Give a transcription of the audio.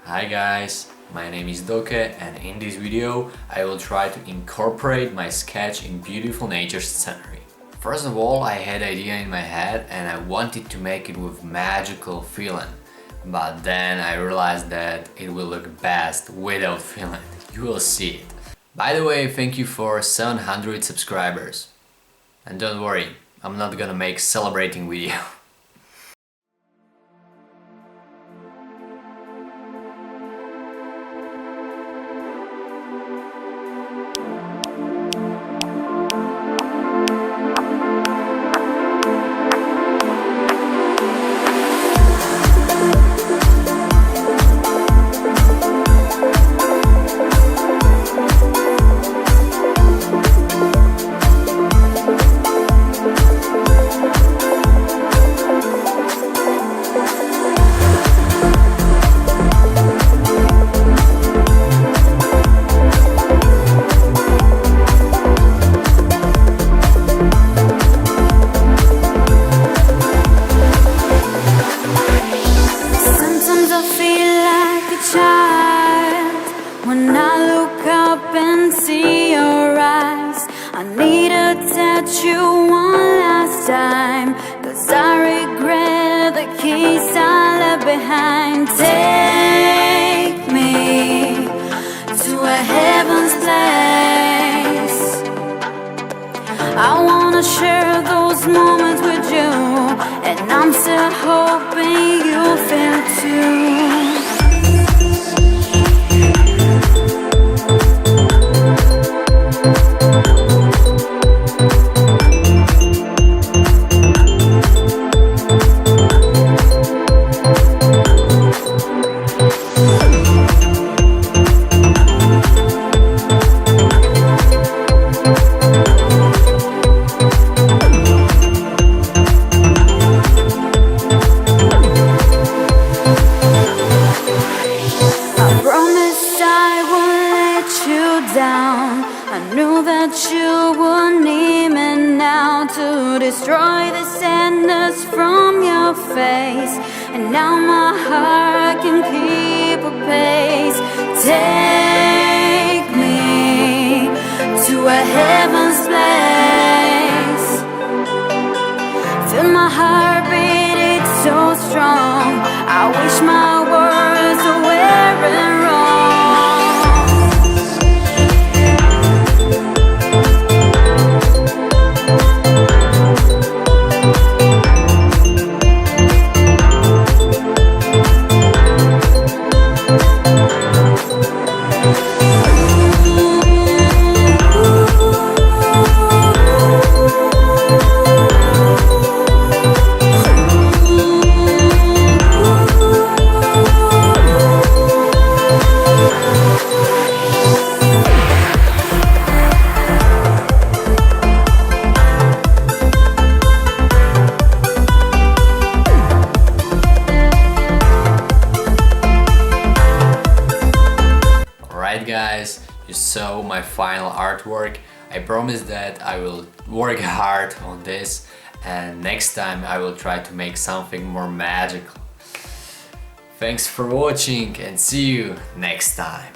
Hi guys, my name is Doke and in this video I will try to incorporate my sketch in beautiful nature scenery. First of all, I had an idea in my head and I wanted to make it with magical feeling. But then I realized that it will look best without feeling. You will see it. By the way, thank you for 700 subscribers. And don't worry, I'm not gonna make celebrating video. When I look up and see your eyes, I need to touch you one last time, 'cause I regret the keys I left behind. Take me to a heaven's place. I wanna share those moments with you, and I'm still hoping you'll feel too. I knew that you would need me now to destroy the sadness from your face, and now my heart can keep a pace. Take me to a heaven's place. Feel my heart beating so strong. I wish my words weren't wrong. Alright guys, you saw my final artwork. I promise that I will work hard on this and next time I will try to make something more magical. Thanks for watching and see you next time.